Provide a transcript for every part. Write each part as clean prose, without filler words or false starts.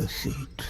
a seat.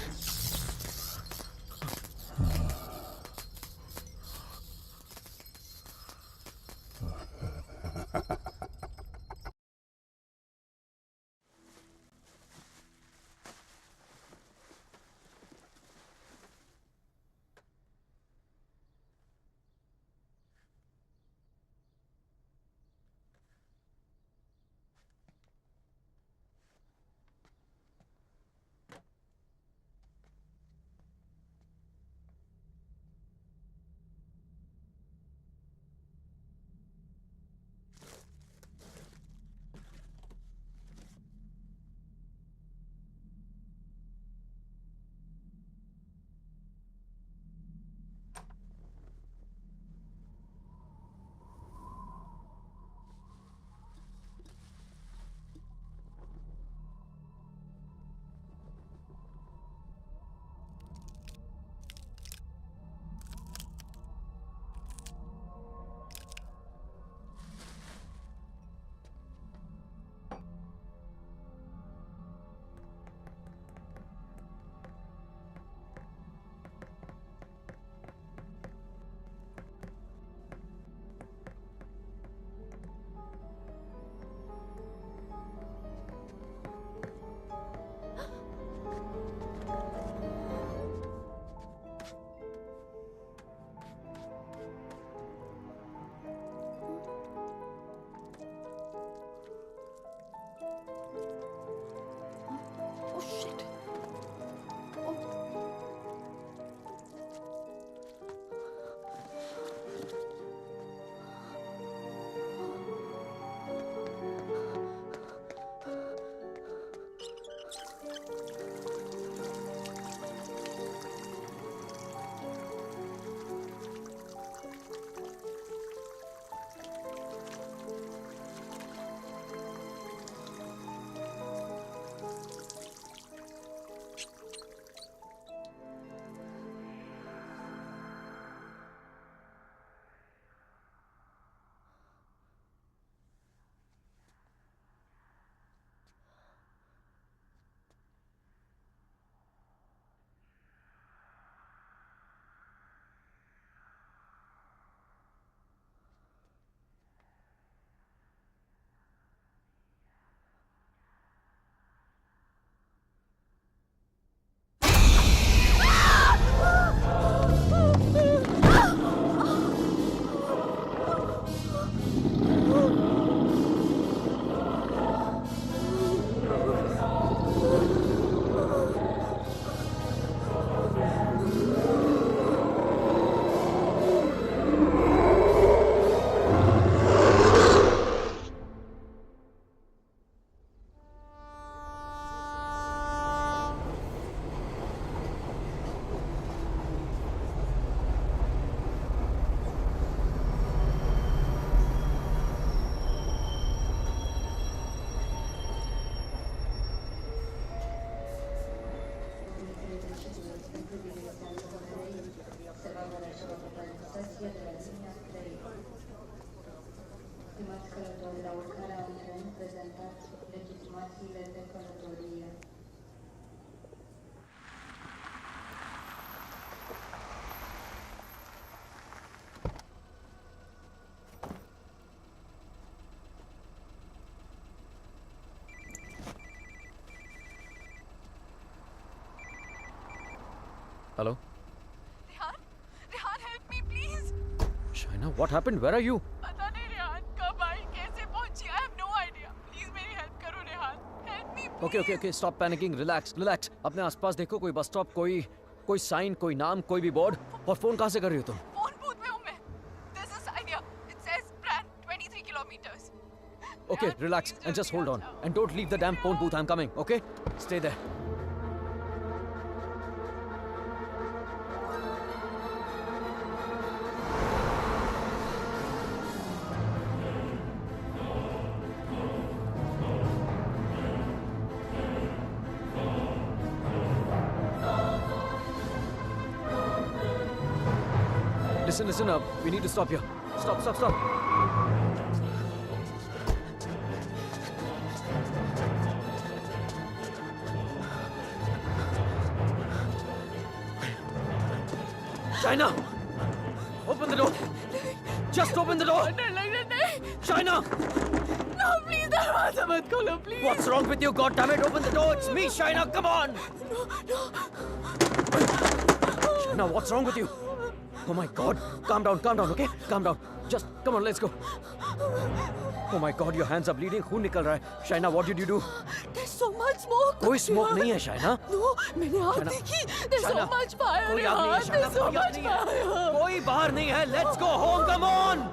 Oh shit. Stimați călători, la urcarea în tren, prezentați legitimațiile de călătorie. Hello? Rehan? Rehan, help me, please. Shaina, what happened? Where are you? पता नहीं रेहान कब आई कैसे पहुंची I have no idea. Please मेरी help करो Rehan. Help me. Okay, stop panicking. Relax. अपने आसपास देखो कोई बस स्टॉप, कोई साइन, कोई नाम, कोई भी बोर्ड. और फोन कहाँ से कर रही हो तुम? फोन बूथ में हूँ मैं. There's a sign here. It says Bran 23 kilometers. Okay, Rehan, relax please and just जल्दी hold आ on. जाओ. And don't leave the damn phone booth. I'm coming, okay? Stay there. Listen up. We need to stop here. Stop. Shaina! Open the door! Just open the door! डर लग रहा नहीं Shaina! No please दरवाजा मत खोलो please What's wrong with you? God damn it! Open the door! It's me, Shaina! Come on! Shaina, what's wrong with you? Oh my God! Calm down, okay? Calm down. Just come on, let's go. Oh my God, your hands are bleeding. खून निकल रहा है. Shaina, what did you do? there's so much smoke कोई smoke नहीं है, Shaina. no मैंने आग Shaina, देखी there's so Shaina, much fire कोई आग नहीं है, Shaina, there's so कोई आग much नहीं है. fire कोई बाहर नहीं है. Let's go home. Come on.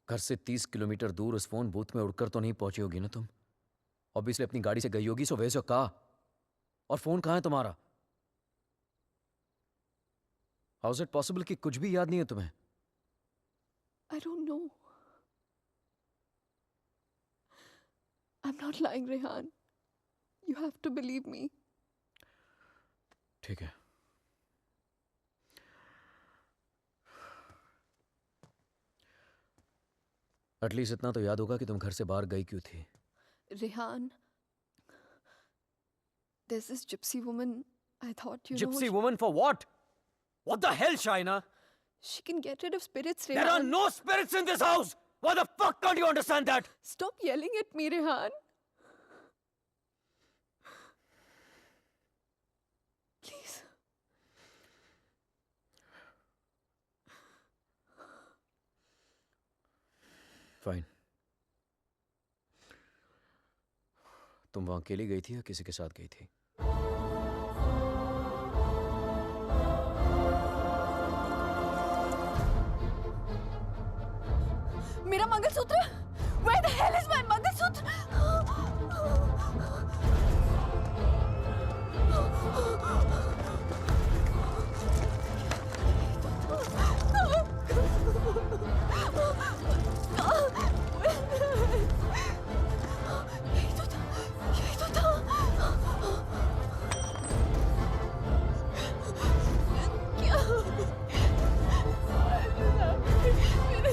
घर से 30 किलोमीटर दूर उस फोन बूथ में उड़कर तो नहीं पहुंची होगी ना तुम? ऑब्वियसली अपनी गाड़ी से गई होगी. So where your car? और फोन कहाँ है तुम्हारा? हाउ इज इट पॉसिबल कि कुछ भी याद नहीं है तुम्हें? I don't know I'm not lying Rehan you have to believe me ठीक है. एटलीस्ट इतना तो याद होगा कि तुम घर से बाहर गई क्यों थी. Rehan there's this gypsy woman I thought you Gypsy know woman for what? What the hell, Shaina? she can get rid of spirits There are Rehan no spirits in this house. Why the fuck can't you understand that? stop yelling at me Rehan please fine. तुम वहां अकेली गई थी या किसी के साथ गई थी? मेरा mangalsutra where the hell is my mangalsutra यही तो था क्या मेरे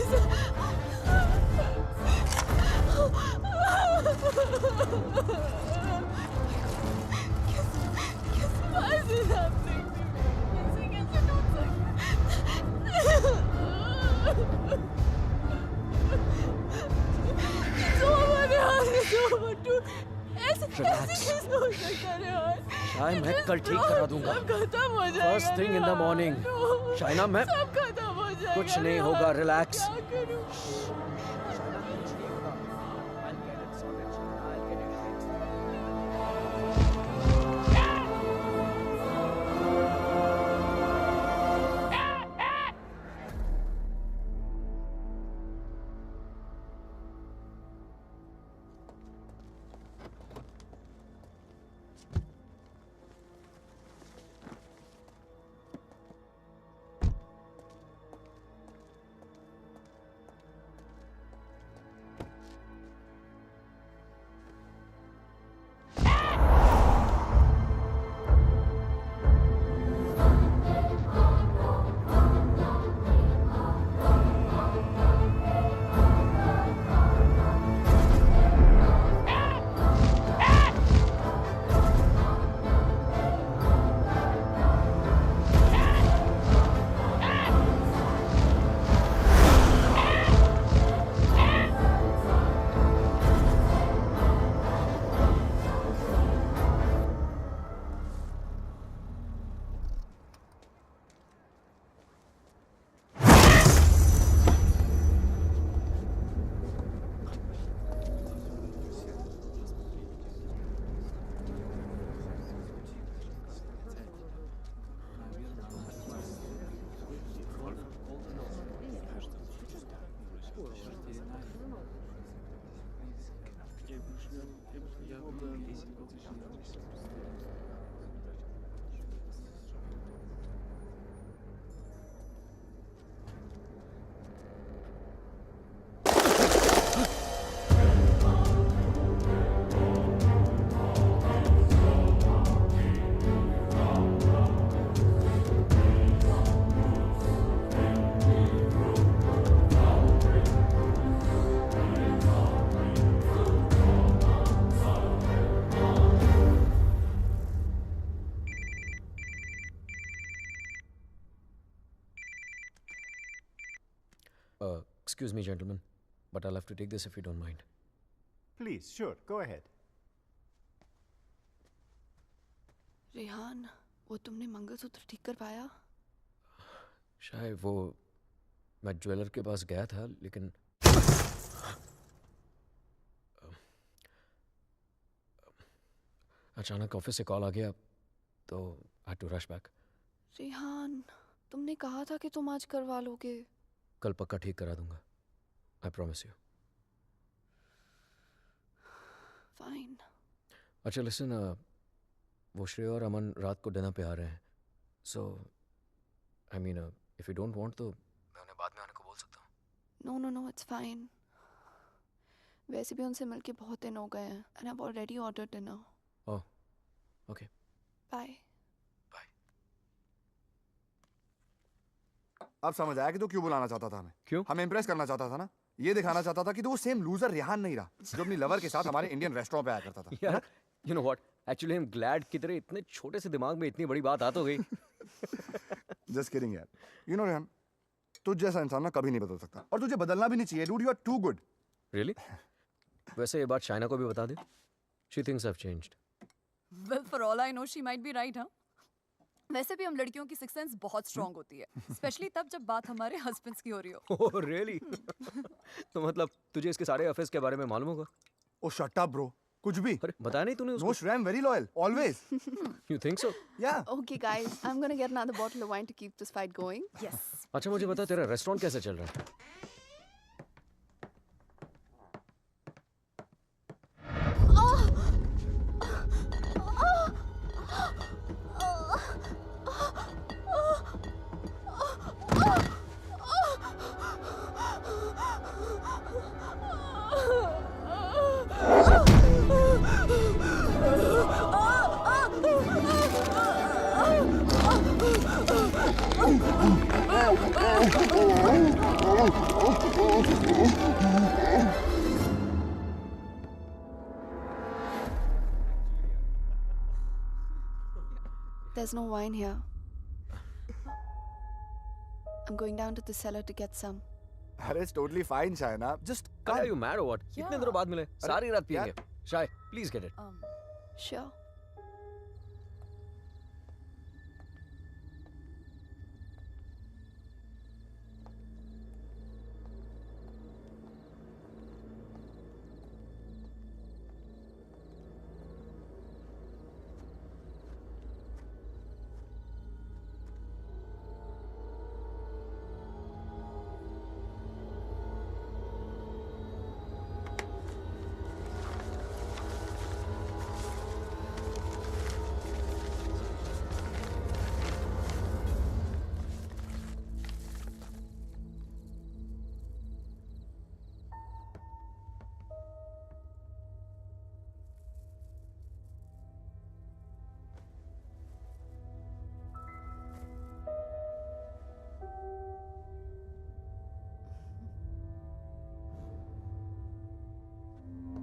Why is this happening to me? कैसे टूट सकता It's over यार it's over dude ऐसे कैसे हो सकता है यार शाय मैं कल ठीक करा दूंगा. सब खत्म हो जाएगा First thing in the morning. Shaina मैं सब खत्म हो जाएगा कुछ नहीं होगा. रिलैक्स. क्या करूं Excuse me, gentlemen, but I'll have to take this if you don't mind. Please, sure, go ahead. Rehan, वो तुमने मंगलसूत्र ठीक कर पाया? शायद वो मैं ज्वेलर के पास गया था लेकिन अचानक ऑफिस से कॉल आ गया तो आई टू रश बैक. रेहान, तुमने कहा था कि तुम आज करवा लोगे. कल पक्का ठीक करा दूंगा. I promise you. फाइन. अच्छा लिसन, वो श्रेय और अमन रात को डिनर पे आ रहे हैं. So I mean if you don't want तो मैं उन्हें बाद में आने को बोल सकता हूँ. No no no, it's fine. वैसे भी उनसे मिलके बहुत दिन हो गए हैं and I have already ordered dinner. Oh okay. Bye. अब समझ आया कि तू क्यों बुलाना चाहता था हमें. क्यों? हमें इंप्रेस करना चाहता था ना. ये दिखाना चाहता था कि तू वो सेम लूजर रेहान नहीं रहा जो अपनी लवर के साथ हमारे इंडियन रेस्टोरेंट पे आया करता था. यार you know what, actually I am glad कि तेरे इतने छोटे से दिमाग में इतनी बड़ी बात आ तो गई. जस्ट किडिंग यार. यू नो रेहान, तुझ जैसा इंसान ना कभी नहीं बदल सकता और तुझे बदलना भी नहीं चाहिए. Dude, you are too good. Really? वैसे ये बात शाइना को भी बता दे. She thinks I have changed. Well, for all I know, she might be right, हाँ? वैसे भी हम लड़कियों की सिक्स सेंस बहुत स्ट्रांग होती है, स्पेशली तब जब बात हमारे हस्बैंड्स की हो रही हो. Oh really? तो मतलब तुझे इसके सारे अफेयर्स के बारे में मालूम होगा? ओ शट अप ब्रो. कुछ भी. अरे बताया नहीं तूने नो उसको? श्रेय, I am very loyal always. You think so? या. Okay guys, I'm gonna get another bottle of wine to keep this fight going. Yes. अच्छा मुझे बता तेरा रेस्टोरेंट कैसे चल रहा है? There's no wine here. I'm going down to the cellar to get some. अरे it's totally fine Shaina. Just Are you mad or what? इतने दिनों बाद मिले, सारी रात पिएंगे. शाय, please get it. Sure.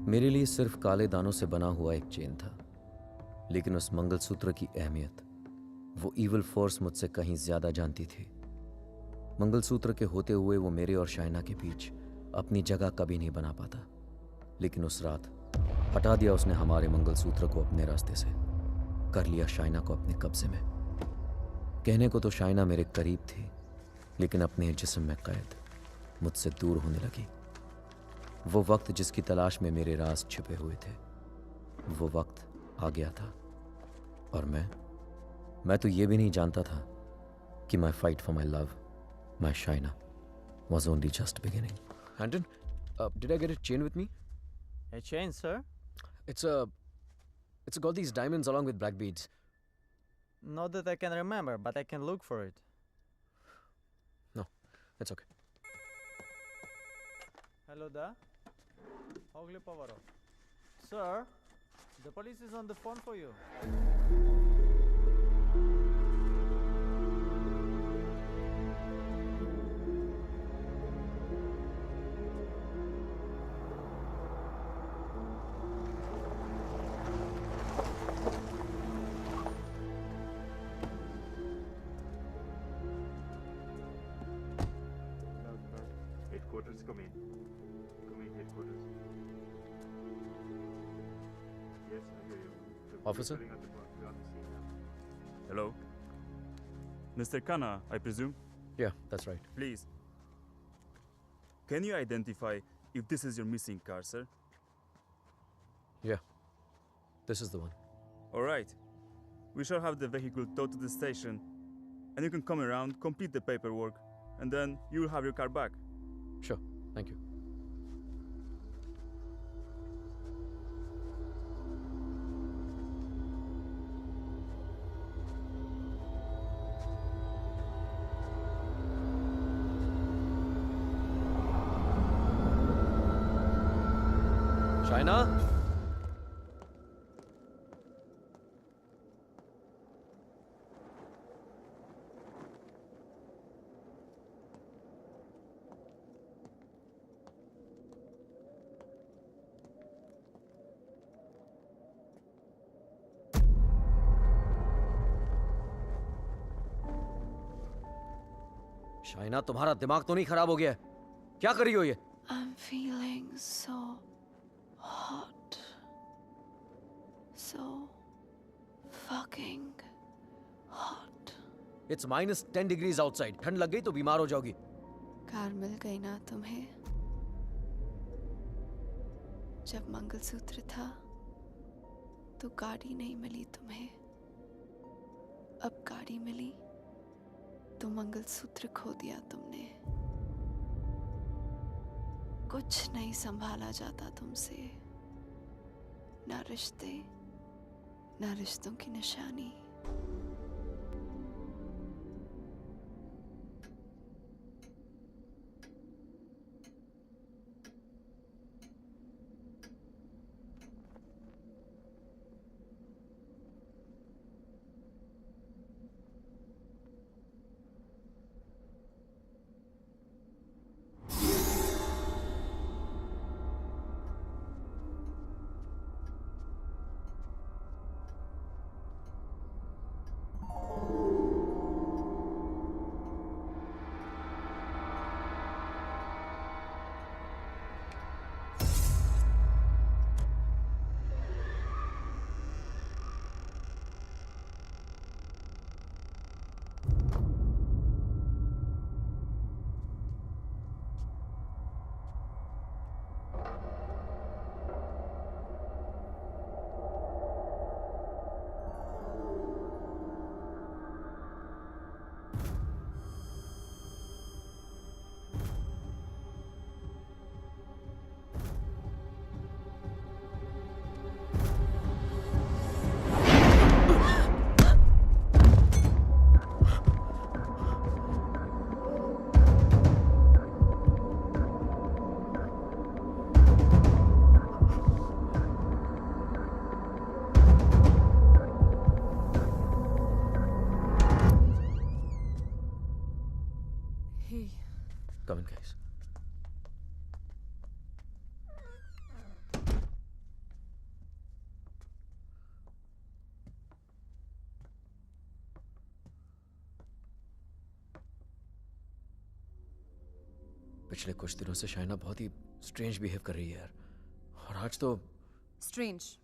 मेरे लिए सिर्फ काले दानों से बना हुआ एक चेन था, लेकिन उस मंगलसूत्र की अहमियत वो इविल फोर्स मुझसे कहीं ज्यादा जानती थी. मंगलसूत्र के होते हुए वो मेरे और शाइना के बीच अपनी जगह कभी नहीं बना पाता, लेकिन उस रात हटा दिया उसने हमारे मंगलसूत्र को अपने रास्ते से, कर लिया शाइना को अपने कब्जे में. कहने को तो शाइना मेरे करीब थी, लेकिन अपने जिस्म में कैद मुझसे दूर होने लगी. वो वक्त जिसकी तलाश में मेरे राज छिपे हुए थे, वो वक्त आ गया था. और मैं तो ये भी नहीं जानता था कि माई fight for my love, my Shaina, was only just beginning. Anton, did I get a chain with me? A chain, sir? It's got these diamonds along with black beads. Not that I can remember, but I can look for it. No, it's okay. Hello there. Ogli Pavaro. Sir, the police is on the phone for you. Headquarters का officer? Hello? Mr. Khanna, I presume? Yeah, that's right. Please. Can you identify if this is your missing car, sir? Yeah, this is the one. Alright. We shall have the vehicle towed to the station, and you can come around, complete the paperwork, and then you will have your car back. Sure, thank you. Shaina? Shaina, तुम्हारा दिमाग तो नहीं खराब हो गया है? क्या कर रही हो ये? I'm feeling so hot. So fucking hot. It's -10 degrees outside. ठंड लग गई तो बीमार हो जाओगी. कार मिल गई ना तुम्हें? जब मंगलसूत्र था तो गाड़ी नहीं मिली तुम्हें. अब गाड़ी मिली तो मंगलसूत्र खो दिया तुमने. कुछ नहीं संभाला जाता तुमसे. ना रिश्ते, ना रिश्तों की निशानी. Come in, guys. पिछले कुछ दिनों से शाइना बहुत ही स्ट्रेंज बिहेव कर रही है यार. और आज तो स्ट्रेंज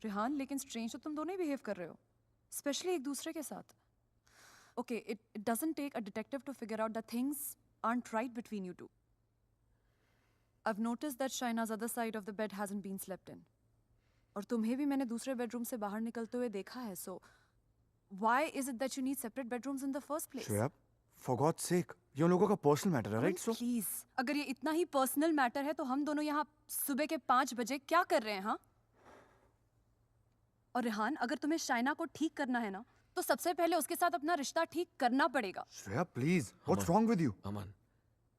रेहान, लेकिन स्ट्रेंज तो तुम दोनों ही बिहेव कर रहे हो, स्पेशली एक दूसरे के साथ. Okay, it doesn't take a detective to figure out that things aren't right between you two. I've noticed that Shaina's other side of the bed hasn't been slept in. और तुम्हें भी मैंने दूसरे बेडरूम से बाहर निकलते हुए देखा है. So why is it that you need separate bedrooms in the first place? Shreya, for God's sake, ये उन लोगों का पर्सनल मैटर है, राइट? सो प्लीज, अगर ये इतना ही पर्सनल मैटर है तो हम दोनों यहाँ सुबह के 5 बजे क्या कर रहे हैं? हाँ, और रेहान, अगर तुम्हें शाइना को ठीक करना है ना, तो सबसे पहले उसके साथ अपना रिश्ता ठीक करना पड़ेगा. Shreya, please, what's wrong with you? Aman,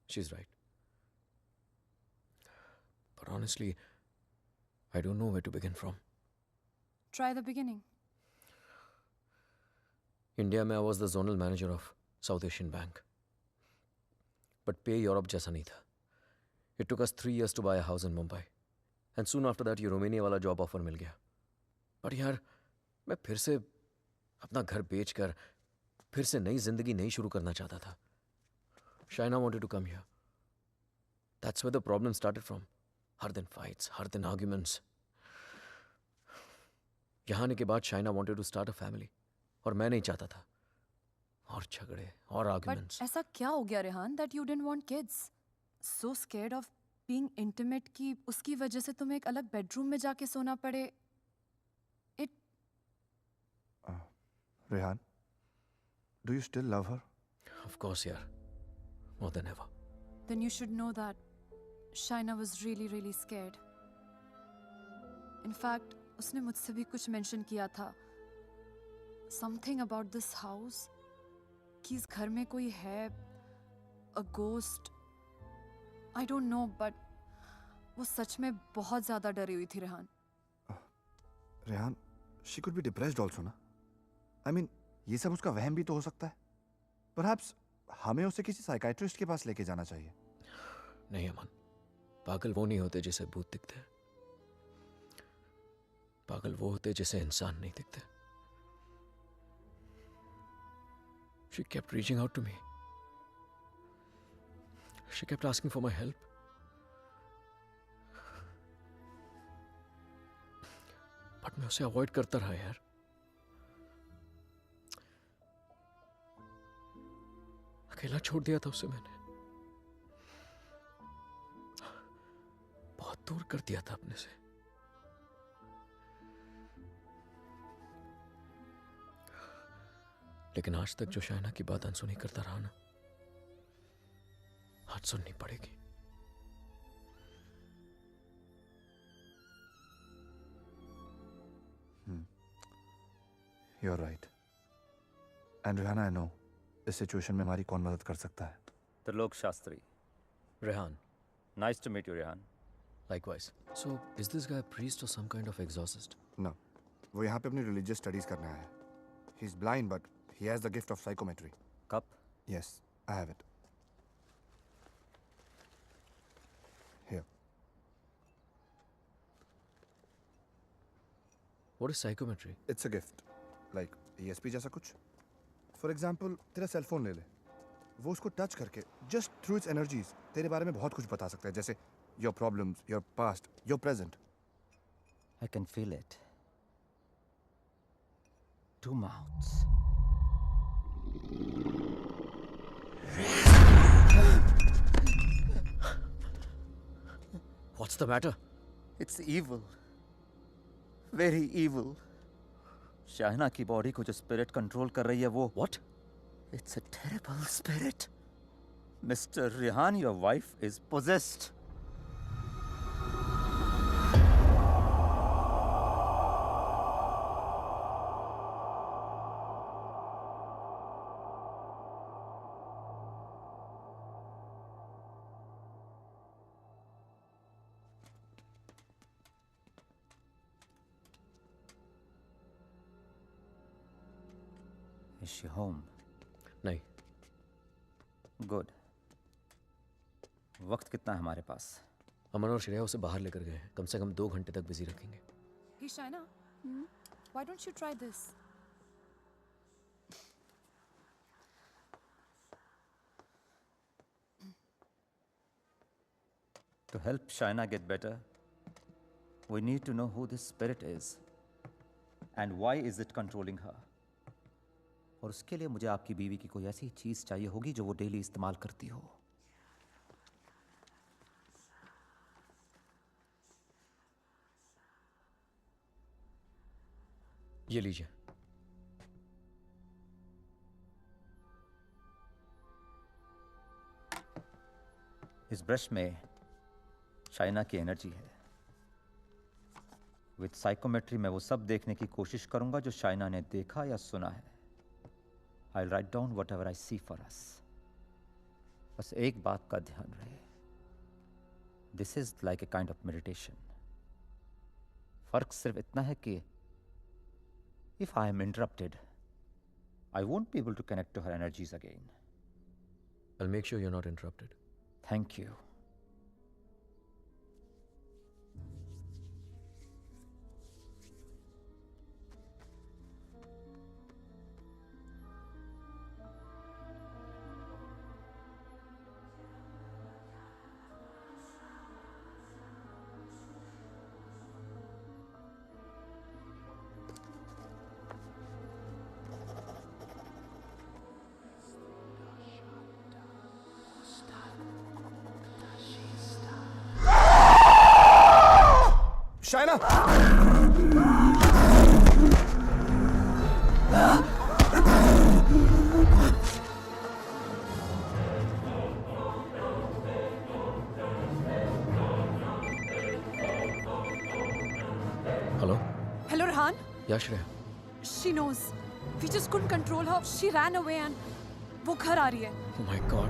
she's right. But honestly, I don't know where to begin from. Try the beginning. India में I was the zonal manager of South Asian Bank. But pay Europe जैसा नहीं था. It took us 3 years to buy a house in Mumbai. And soon after that, ये Romania वाला job offer मिल गया. But यार, मैं फिर से अपना घर बेचकर फिर से नई जिंदगी नहीं शुरू करना चाहता था. Shaina wanted to come here. That's where the problem started from. हर दिन fights, हर दिन arguments. यहाँ आने के बाद Shaina wanted to start a family और मैं नहीं चाहता था। और झगड़े और बट आर्गुमेंट्स। ऐसा क्या हो गया Rehan that you didn't want kids? So scared of being intimate कि उसकी वजह से तुम्हें एक अलग बेडरूम में जाके सोना पड़े। It Rehan, do you still love her? Of course यार, more than ever. then you should know that Shaina was really really scared. In fact, उसने मुझसे भी कुछ मेंशन किया था, something about this house, कि इस घर में कोई है, a ghost. I don't know, but वो सच में बहुत ज़्यादा डरी हुई थी Rehan. Rehan, she could be depressed also ना? I mean, ये सब उसका वहम भी तो हो सकता है। Perhaps हमें उसे किसी साइकाइट्रिस्ट के पास लेके जाना चाहिए। नहीं अमन, पागल वो नहीं होते जिसे भूत दिखते हैं। पागल वो होते जिसे इंसान नहीं दिखते। She kept reaching out to me. She kept asking for my help. But मैं उसे अवॉइड करता रहा यार। अकेला छोड़ दिया था उसे मैंने, बहुत दूर कर दिया था अपने से। लेकिन आज तक जो शाइना की बात अनसुनी करता रहा ना, आज सुननी पड़ेगी। You're right. And Rihanna, I know इस सिचुएशन में हमारी कौन मदद कर सकता है। Trilok Shastri. Rehan, Nice to meet you, Rehan. likewise. So, is this guy a priest or some kind of exorcist? No, वो यहाँ पे अपनी रिलीजियस स्टडीज करने आया है। He's blind but he has the gift of psychometry. Cup? Yes, I have it. Here. What is psychometry? It's a gift. Like ESP जैसा कुछ। For example, तेरा सेल फोन ले ले। वो उसको टच करके just through its energies तेरे बारे में बहुत कुछ बता सकता है, जैसे your problems, your past, your present. I can feel it. Two mouths. What's the matter? It's evil. Very evil. Shaina की बॉडी को जो स्पिरिट कंट्रोल कर रही है वो What? It's a terrible spirit. Mr. Rehan, your wife is possessed. Is she home? नहीं, Good. वक्त कितना है हमारे पास? अमन और श्रेया उसे बाहर लेकर गए हैं। कम से कम 2 घंटे तक बिजी रखेंगे। Hey Shaina, why don't you try this? To help Shaina get better, we need to know who this spirit is and why is it controlling her. और उसके लिए मुझे आपकी बीवी की कोई ऐसी चीज चाहिए होगी जो वो डेली इस्तेमाल करती हो। ये लीजिए। इस ब्रश में शाइना की एनर्जी है। विद साइकोमेट्री मैं वो सब देखने की कोशिश करूंगा जो शाइना ने देखा या सुना है। I'll write down whatever I see for us. बस एक बात का ध्यान रहे, This is like a kind of meditation. फर्क सिर्फ इतना है कि if I am interrupted, I won't be able to connect to her energies again. I'll make sure you're not interrupted. Thank you. या Shreya? She knows. We just couldn't control her. She ran away and वो घर आ रही है. Oh my God.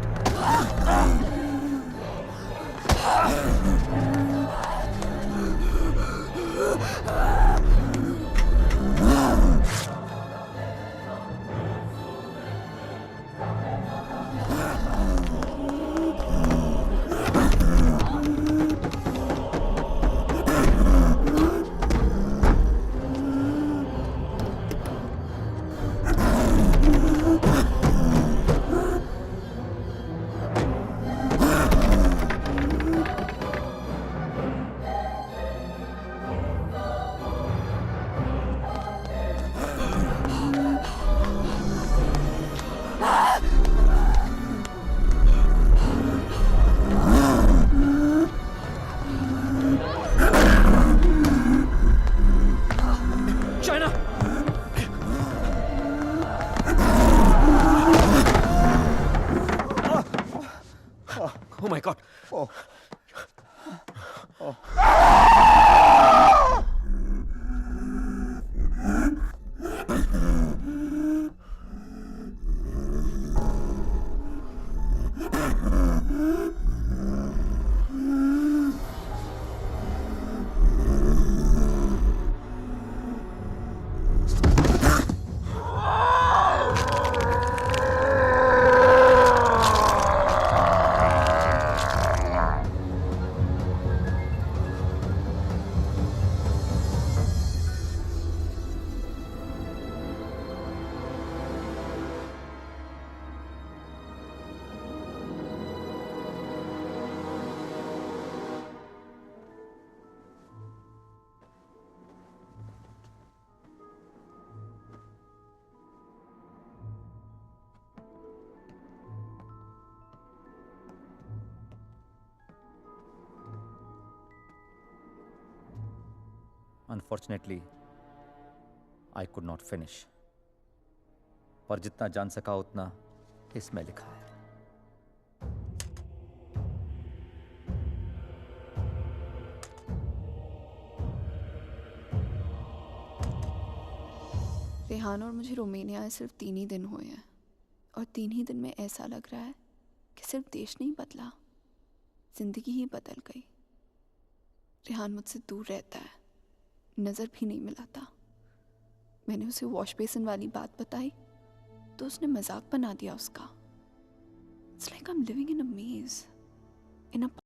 China! Oh my God. Oh. Unfortunately, I could not finish. पर जितना जान सका उतना इसमें लिखा है. रेहान और मुझे रोमानिया आए सिर्फ 3 ही दिन हुए हैं और 3 ही दिन में ऐसा लग रहा है कि सिर्फ देश नहीं बदला, जिंदगी ही बदल गई. रेहान मुझसे दूर रहता है, नज़र भी नहीं मिलाता. मैंने उसे वॉश बेसिन वाली बात बताई तो उसने मजाक बना दिया उसका. It's like I am living in a maze, in a